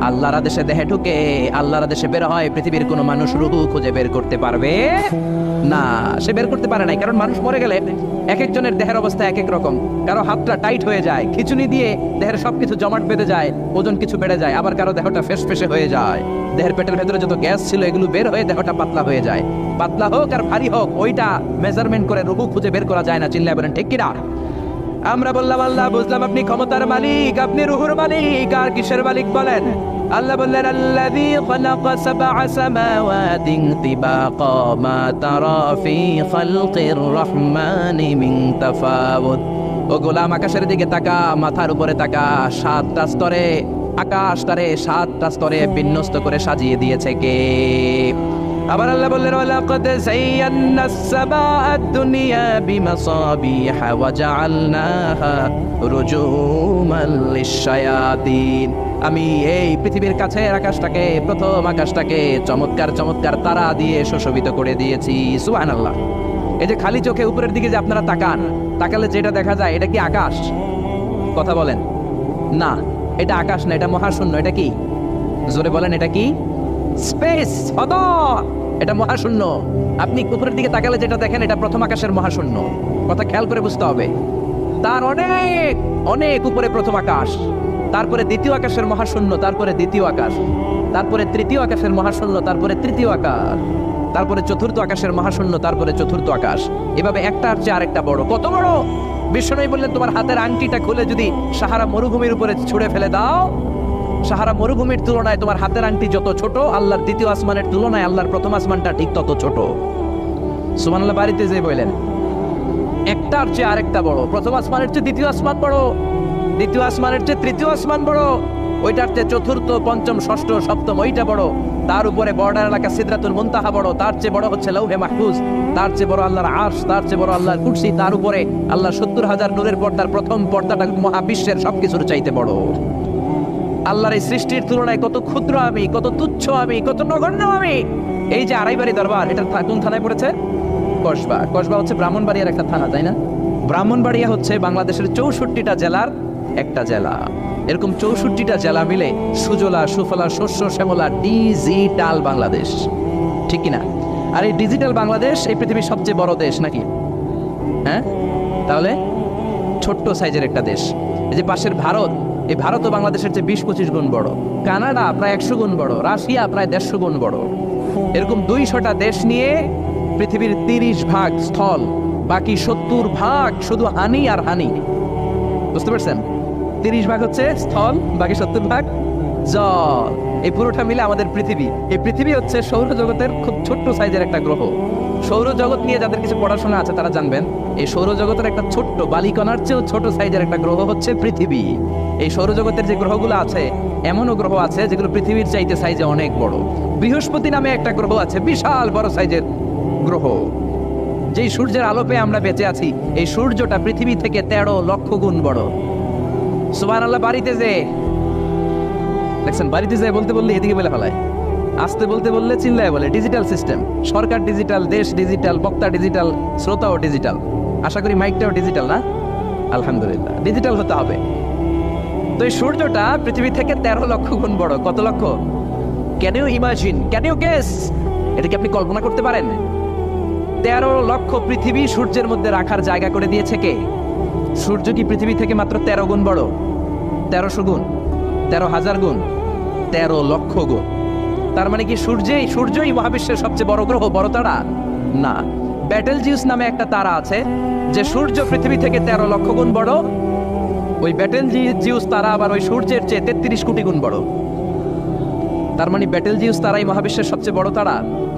Speaker 1: আল্লাহর আদেশে দেহে ঢুকে, আল্লাহর আদেশে বের হয়। পৃথিবীর কোনো মানুষ রুহু খুঁজে বের করতে পারবে না। সে বের করতে পারে নাই, কারণ মানুষ মরে গেলে এক একজনের দেহের অবস্থা এক এক রকম। কারো হাতটা টাইট হয়ে যায়, খিচুনি দিয়ে দেহের সবকিছু জমাট বেঁধে যায়, ওজন কিছু বেড়ে যায়। আবার কারো দেহটা ফেসফেসে হয়ে যায়, দেহের পেটের ভেতরে যত গ্যাস ছিল এগুলো বের হয়ে দেহটা পাতলা হয়ে যায়। পাতলা হোক আর ভারী হোক, ওইটা মেজারমেন্ট করে রুহু খুঁজে বের করা যায় না। চিল্লায় বলেন ঠিক কিনা? আমরা বললাম আল্লাহ বুঝলাম আপনি ক্ষমতার মালিক, আপনি রুহুর মালিক, আর কিসের মালিক বলেন? আল্লাহ বললেন আল্লাযী খালাকা সাবআ সামাওয়াতিন তিবাকা মা তারা ফি খালকির রহমানি মিন তাফাউত। ও গোলাম আকাশের দিকে তাকা, মাথার উপরে তাকা। 7টা স্তরে আকাশটারে 7টা স্তরে বিন্যস্ত করে সাজিয়ে দিয়েছে কে? আবার আল্লাহ বললেন ওয়ালাকাদ যায়্যানাস সামাআদ দুনিয়া বিমাসাবিহা ওয়া জাআলনাহা রুজুমান লিশ-শায়াতিন। আমি এই পৃথিবীর কাছের আকাশটাকে, প্রথম আকাশটাকে চমৎকার চমৎকার তারা দিয়ে সুশোভিত করে দিয়েছি। সুবহানাল্লাহ। এই যে খালি চোখে উপরের দিকে যে আপনারা তাকান, তাকালে যেটা দেখা যায় এটা কি আকাশ? কথা বলেন। না, এটা আকাশ না, এটা মহাশূন্য। এটা কি? জোরে বলেন, এটা কি? স্পেস, অদর। এটা মহাশূন্য। আপনি উপরের দিকে তাকালে যেটা দেখেন এটা প্রথম আকাশের মহাশূন্য। কথা খেয়াল করে বুঝতে হবে। তার অনেক অনেক উপরে প্রথম আকাশ, তারপরে দ্বিতীয় আকাশের মহাশূন্য, তারপরে দ্বিতীয় আকাশ, তারপরে তৃতীয় আকাশের মহাশূন্য, তারপরে তৃতীয় আকাশ, তারপরে চতুর্থ আকাশের মহাশূন্য, তারপরে চতুর্থ আকাশ। এভাবে একটার চেয়ে আরেকটা বড়। কত বড়? বিষ্ণু বললেন তোমার হাতের আংটিটা খুলে যদি সাহারা মরুভূমির উপরে ছুঁড়ে ফেলে দাও, সাহারা মরুভূমির তুলনায় তোমার হাতের আংটি যত ছোট, আল্লাহর দ্বিতীয় আসমানের তুলনায় আল্লাহর প্রথম আসমানটা ঠিক তত ছোট। সুবহানাল্লাহ। বাড়িতে যে বললেন একটার চেয়ে আরেকটা বড়। প্রথম আসমানের চেয়ে দ্বিতীয় আসমান বড়, দ্বিতীয় আসমানের চেয়ে তৃতীয় আসমান বড়, ওইটার চেয়ে চতুর্থ, পঞ্চম, ষষ্ঠ, সপ্তম ওইটা বড়, তার উপরে বর্ডার এলাকা সিদরাতুল মুনতাহা বড়, তার চেয়ে বড় হচ্ছে লৌহে মাহফুজ, তার চেয়ে বড় আল্লাহর আরশ, তার চেয়ে বড় আল্লাহর কুরসি, তার উপরে আল্লাহ 70,000 নূরের পর্দার প্রথম পর্দাটা মহাবিশ্বের সবকিছুর চাইতে বড়। আল্লাহর এই সৃষ্টির তুলনায় কত ক্ষুদ্র আমি, কত তুচ্ছ আমি, কত নগণ্য আমি। এই যে আড়াইবাড়ি দরবার, এটা কোন থানায় পড়েছে? কসবা। কসবা হচ্ছে ব্রাহ্মণবাড়িয়ার একটা থানা, তাই না? ব্রাহ্মণবাড়িয়া হচ্ছে বাংলাদেশের 64টা জেলার একটা জেলা। এরকম 64টা জেলা মিলে সুজলা সুফলা শস্য শ্যামলা ডিজিটাল বাংলাদেশ, ঠিক কিনা? আর এই ডিজিটাল বাংলাদেশ এই পৃথিবীর সবচেয়ে বড় দেশ নাকি? হ্যাঁ, তাহলে ছোট্ট সাইজের একটা দেশ। এই যে পাশের ভারত, এই ভারতও বাংলাদেশের চেয়ে 20-25 গুণ বড়। কানাডা প্রায় 100 গুণ বড়, রাশিয়া প্রায় 150 গুণ বড়। এরকম 200টা দেশ নিয়ে পৃথিবীর 30 ভাগ স্থল, বাকি 70 ভাগ শুধু হানি আর হানি। বুঝতে পারছেন? 30 ভাগ হচ্ছে স্থল, বাকি 70 ভাগ জল। এই পুরোটা মিলে আমাদের পৃথিবী। এই পৃথিবী হচ্ছে সৌরজগতের খুব ছোট্ট সাইজের একটা গ্রহ। সৌরজগৎ নিয়ে যাদের কিছু পড়াশোনা আছে তারা জানবেন, এই সৌরজগতের একটা ছোট্ট বালিকণার চেয়েও ছোট সাইজের একটা গ্রহ হচ্ছে পৃথিবী। এই সৌরজগতের যে গ্রহগুলো আছে, এমনও গ্রহ আছে যেগুলো পৃথিবীর চাইতে সাইজে অনেক বড়। বৃহস্পতি নামে একটা গ্রহ আছে, বিশাল বড় সাইজের গ্রহ। যেই সূর্যের আলো পেয়ে আমরা বেঁচে আছি, এই সূর্যটা পৃথিবী থেকে 13 লক্ষ গুণ বড়। সুবহানাল্লাহ। বাড়িতে যে দেখছেন, বাড়িতে যায় বলতে বললে এদিকে বলে ফেলায়, আসতে বলতে বললে চিল্লায় বলে। ডিজিটাল সিস্টেম, সরকার ডিজিটাল, দেশ ডিজিটাল, বক্তা ডিজিটাল, শ্রোতাও ডিজিটাল। আশা করি মাইকটাও ডিজিটাল না? আলহামদুলিল্লাহ, ডিজিটাল হতে হবে। তো এই সূর্যটা পৃথিবী থেকে 13 লক্ষ গুণ বড়। কত লক্ষ? Can you imagine, can you guess? এটা কি আপনি কল্পনা করতে পারেন? 13 লক্ষ পৃথিবী সূর্যের মধ্যে রাখার জায়গা করে দিয়েছে কে? সূর্য কি পৃথিবী থেকে মাত্র 13 গুণ বড়? 1300 গুণ, 13,000 গুণ, 13 লক্ষ গুণ। তার মানে কি সূর্যই মহাবিশ্বের সবচেয়ে বড় গ্রহ, বড় তারা? না। ব্যাটেলজিউস নামে একটা তারা আছে, যে সূর্য পৃথিবী থেকে 13 লক্ষ গুণ বড়। ওই ব্যাটেলজিউস তারা আবার ওই সূর্যের চেয়ে 33 কোটি গুণ বড়। তার মানে ব্যাটেলজিউস তারাই মহাবিশ্বের সবচেয়ে বড় তারা?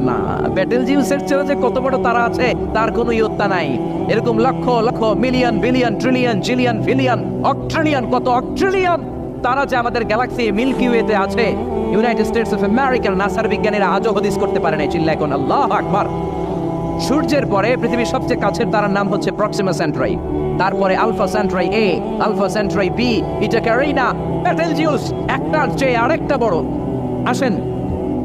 Speaker 1: না। ব্যাটেলজিউসের চেয়েও যে কত বড় তারা আছে তার কোনো ইয়ত্তা নাই। এরকম lakh lakh, million billion, trillion, zillion, ফিলিয়ন, অক্ট্রিলিয়ন, কত অক্ট্রিলিয়ন তারা যে আমাদের গ্যালাক্সি মিল্কি ওয়েতে আছে, ইউনাইটেড স্টেটস অফ আমেরিকার নাসার বিজ্ঞানীরা আজও হদিস করতে পারে নাই। চিল্লায় কোন আল্লাহু আকবার। সূর্যের পরে পৃথিবীর সবচেয়ে কাছের তারার নাম হচ্ছে প্রক্সিমা সেন্ট্রাই, তারপরে আলফা সেন্ট্রাই এ, আলফা সেন্ট্রাই বি, ইটা ক্যারিনা, ব্যাটেলজিউস একটার চেয়ে আরেকটা বড়। আসেন,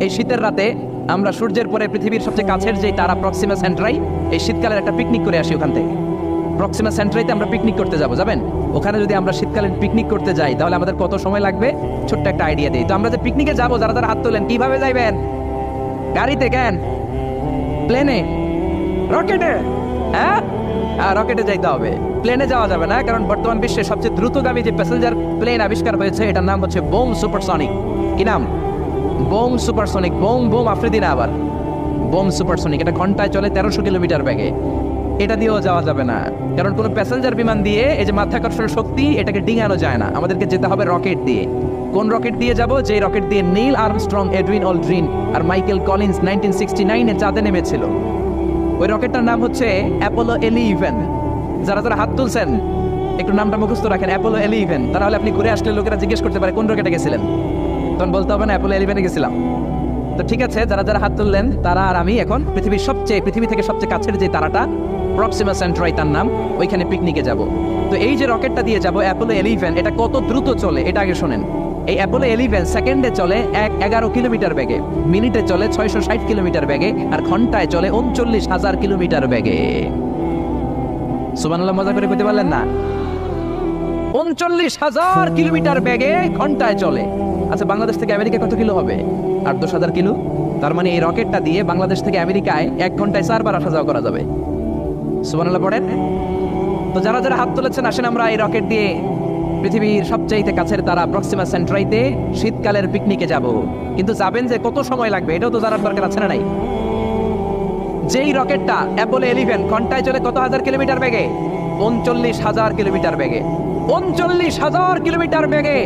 Speaker 1: এই শীতের রাতে আমরা সূর্যের পরে পৃথিবীর সবচেয়ে কাছের যে তারা প্রক্সিমা সেন্ট্রাই, এই শীতকালের একটা পিকনিক করে আসি ওখান থেকে। প্রক্সিমা সেন্ট্রাইতে আমরা পিকনিক করতে যাবেন? ওখানে যদি আমরা শীতকালীন পিকনিক করতে যাই তাহলে আমাদের কত সময় লাগবে? ছোট্ট একটা আইডিয়া দিই তো। আমরা যে পিকনিকে যাবো, যারা যারা হাত তোলেন, কিভাবে যাইবেন? গাড়িতে? কেন? প্লেনে? রকেটে? হ্যাঁ, রকেটে যাইতে হবে, প্লেনে যাওয়া যাবে না। কারণ বর্তমান বিশ্বে সবচেয়ে দ্রুতগামী যে প্যাসেঞ্জার প্লেন আবিষ্কার হয়েছে, এটার নাম হচ্ছে বোম সুপারসনিক। কি নাম? Bomb supersonic. Bomb bomb Afridi না, আবার বোম সুপারসনিক। এটা ঘন্টায় চলে 1300 কিলোমিটার বেগে। এটা দিয়েও যাওয়া যাবে না, কারণ কোনো প্যাসেঞ্জার বিমান দিয়ে এই যে মাধ্যাকর্ষণ শক্তি, এটাকে ডিঙানো যায় না। আমাদেরকে যেতে হবে রকেট দিয়ে। কোন রকেট দিয়ে যাব? যে রকেট দিয়ে নীল আর্মস্ট্রং, এডউইন অলড্রিন আর মাইকেল কলিন্স 1969-এ চাঁদে নেমেছিল। ওই রকেটটার নাম হচ্ছে অ্যাপোলো 11। যারা যারা হাত তুলছেন একটু নামটা মুখস্থ রাখেন, অ্যাপোলো 11। তাহলে আপনি ঘুরে আসলে লোকেরা জিজ্ঞেস করতে পারে কোন রকেটে গেছিলেন, তখন বলতে হবে না অ্যাপোলো 11-এ গেছিলাম। তো ঠিক আছে, যারা যারা হাত তুললেন তারা আর আমি এখন পৃথিবী থেকে সবচেয়ে কাছের যে তারাটা প্রক্সিমা সেন্ট্রাই তার নাম, ওইখানে পিকনিকে যাব। তো এই যে রকেটটা দিয়ে যাব অ্যাপোলো 11, এটা কত দ্রুত চলে এটা আগে শোনেন। এই অ্যাপোলো 11 সেকেন্ডে চলে 11 কিলোমিটার বেগে, মিনিটে চলে 660 কিলোমিটার বেগে, আর ঘন্টায় চলে 39,000 কিলোমিটার বেগে। সুবহানাল্লাহ, মজা করে কইতে পারলেন না? 39,000 কিলোমিটার বেগে ঘন্টায় চলে। আচ্ছা, বাংলাদেশ থেকে আমেরিকা কত কিলো হবে? 8-10,000 কিলো। তার মানে এই রকেটটা দিয়ে বাংলাদেশ থেকে আমেরিকায় 1 ঘন্টায় 4 বার আসা যাওয়া করা যাবে। সুবহানাল্লাহ পড়েন। তো যারা যারা হাত তুলেছেন, আসেন আমরা এই রকেট দিয়ে পৃথিবীর সবচেয়ে কাছের তারা প্রক্সিমা সেন্ট্রাইতে শীতকালের পিকনিকে যাব। কিন্তু যাবেন যে কত সময় লাগবে এটাও তো জানার দরকার আছে না নাই? যেই রকেটটা অ্যাপোলো 11 ঘন্টায় চলে কত হাজার কিলোমিটার বেগে? 39,000 কিলোমিটার বেগে। 39,000 কিলোমিটার বেগে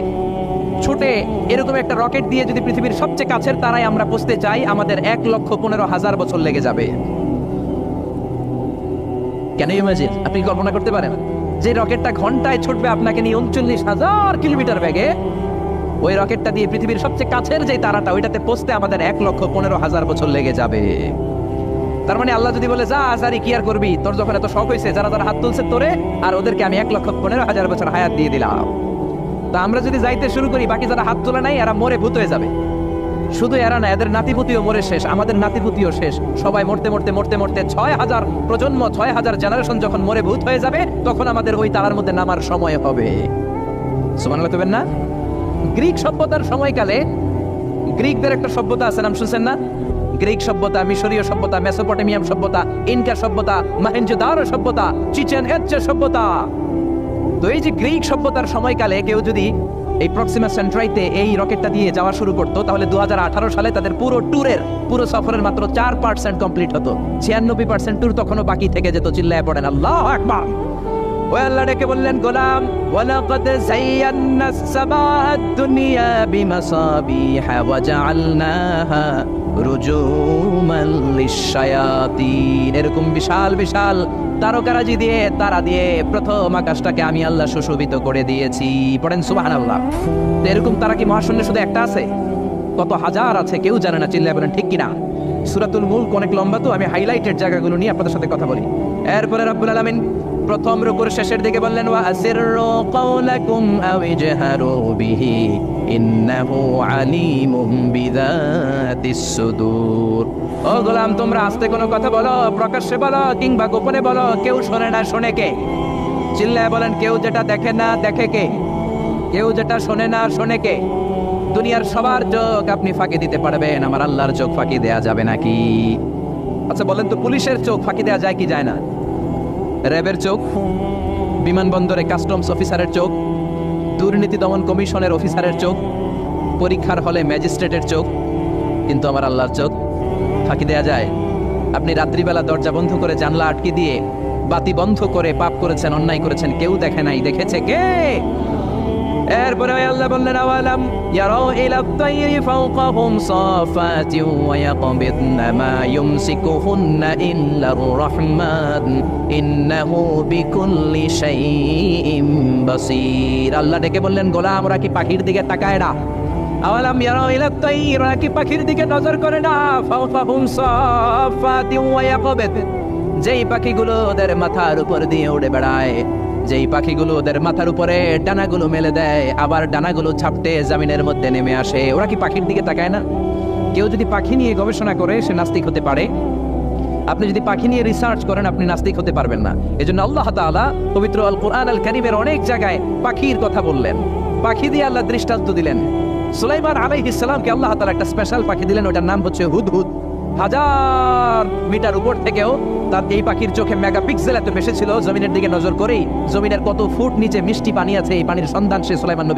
Speaker 1: ছুটে এরকম একটা রকেট দিয়ে যদি পৃথিবীর সবচেয়ে কাছের তারায় আমরা পৌঁছতে চাই, আমাদের 1,15,000 বছর লেগে যাবে। কেন ইমাজিন? আপনি কল্পনা করতে পারেন যে রকেটটা ঘন্টায় ছুটবে আপনাকে নিয়ে 39,000 কিলোমিটার বেগে, ওই রকেটটা দিয়ে পৃথিবীর সবচেয়ে কাছের যে তারাটা ওইটাতে পৌঁছতে আমাদের 1,15,000 বছর লেগে যাবে। তার মানে আল্লাহ যদি বলে যা আজারি কি আর করবি, তোর যখন এত শখ হয়েছে, যারা যারা হাত তুলছে তোরে আর ওদেরকে আমি 1,15,000 বছর হায়াত দিয়ে দিলাম। তা আমরা যদি যাইতে শুরু করি, বাকি যারা হাত তোলা নাই এরা মরে ভূত হয়ে যাবে। শুধু এরা না, এদের নাতিপুতিও মরে শেষ, আমাদের নাতিপুতিও শেষ। সবাই মরতে মরতে মরতে মরতে 6,000 প্রজন্ম, 6,000 জেনারেশন যখন মরে ভূত হয়ে যাবে, তখন আমাদের ওই তারার মধ্যে নামার সময় হবে। সুবহানাল্লাহ কইবেন না? গ্রিক সভ্যতার সময়কালে গ্রিকদের একটা সভ্যতা আছে, নাম শুনছেন না? গ্রিক সভ্যতা, মিশরীয় সভ্যতা, মেসোপটেমিয়াম সভ্যতা, ইনকা সভ্যতা, মহেঞ্জোদারো সভ্যতা, চিচেন ইৎজা সভ্যতা। তো এই যে গ্রিক সভ্যতার সময়কালে কেউ যদি এই প্রক্সিমা সেন্ট্রাইতে এই রকেটটা দিয়ে যাওয়া শুরু করতো, তাহলে 2018 সালে তাদের পুরো সফরের মাত্র 4% কমপ্লিট হতো। 96% ট্যুর তখনও বাকি থেকে যেত। চিল্লায় পড়েন আল্লাহু আকবার। ওই আল্লাহ ডেকে বললেন, গোলাম ওয়ালাকাদ যায়্যানাস সামাআদ দুনিয়া বিমাসাবিহা ওয়া জাআলনাহা রুজুমান লিশ-শায়াতিন। এরকম বিশাল বিশাল তারকারাজি দিয়ে, তারা দিয়ে প্রথম আকাশটাকে আমি আল্লাহ সুশোভিত করে দিয়েছি। পড়েন সুবহানাল্লাহ। তো এরকম তারা কি মহাশূন্যে শুধু একটা আছে? কত হাজার আছে কেউ জানে না। চিল্লায় বলেন ঠিক কিনা? সূরাতুল মুলক অনেক লম্বা, তো আমি হাইলাইটেড জায়গাগুলো নিয়ে আপনাদের সাথে কথা বলি। এরপরে রব্বুল আলামিন প্রথম রুকুর শেষের দিকে বললেন, ওয়া আসিররু কাওলাকুম আও ইজহারু বিহি ইন্নাহু আলিমুম বিযাতিস সুদূর। ও গোলাম, তোমরা আস্তে কোনো কথা বলো, প্রকাশ্যে বলো কিংবা গোপনে বলো, কেউ শোনে না শোনে কে? চিল্লায় বলেন, কেউ যেটা দেখে না দেখে কে? কেউ যেটা শোনে না শোনে কে? দুনিয়ার সবার চোখ আপনি ফাঁকি দিতে পারবেন, আমার আল্লাহর চোখ ফাঁকি দেয়া যাবে নাকি? আচ্ছা বলেন তো, পুলিশের চোখ ফাঁকি দেয়া যায় কি যায় না? র্যাবের চোখ, বিমানবন্দরে কাস্টমস অফিসারের চোখ, দুর্নীতি দমন কমিশনের অফিসারের চোখ, পরীক্ষার হলে ম্যাজিস্ট্রেটের চোখ, কিন্তু আমার আল্লাহর চোখ ফাঁকি দেয়া যায়? আপনি রাত্রিবেলা দরজা বন্ধ করে জানলা আটকে দিয়ে বাতি বন্ধ করে পাপ করেছেন, অন্যায় করেছেন, কেউ দেখে নাই, দেখেছে কে? এরপরে আল্লাহ বললেন, আওয়ালাম ইয়ারাউ ইলা আত-তায়রি ফাওকাহুম সাফাতিন ওয়া ইয়াকবিদনা মা ইউমসিকুহুন্না ইল্লার রাহমান ইন্নাহু বিকুল্লি শাইইন বাসীর। আল্লাহ ডেকে বললেন, গোলাম ওরা কি পাখির দিকে তাকায় না? আওয়ালাম ইয়ারাউ ইলা আত-তায়রি, ওরা কি পাখির দিকে নজর করে না? ফাওকাহুম সাফাতিন ওয়া ইয়াকবিদ, যেই পাখিগুলো ওদের মাথার উপর দিয়ে উড়ে বেড়ায়, যেই পাখিগুলো ওদের মাথার উপরে ডানাগুলো মেলে দেয়, আবার ডানাগুলো ছাপতে জমিনের মধ্যে নেমে আসে, ওরা কি পাখির দিকে তাকায় না? কেউ যদি পাখি নিয়ে গবেষণা করে সে নাস্তিক হতে পারে। আপনি যদি পাখি নিয়ে রিসার্চ করেন আপনি নাস্তিক হতে পারবেন না। এজন্য আল্লাহ তাআলা পবিত্র আল কুরআন আল কারীমের অনেক জায়গায় পাখির কথা বললেন, পাখি দিয়ে আল্লাহ দৃষ্টান্ত দিলেন। সুলাইমান আলাইহিস সালামকে আল্লাহ তাআলা একটা স্পেশাল পাখি দিলেন, ওটার নাম হচ্ছে হুদহুদ। 1000 মিটার উপর থেকেও তার এই পাখির চোখে মেগাপিক্সেল এত বেশি ছিল, জমিনের দিকে নজর করেই জমিনের কত ফুট নিচে মিষ্টি পানি আছে এই পানির সন্ধান সে সুলাইমান নবী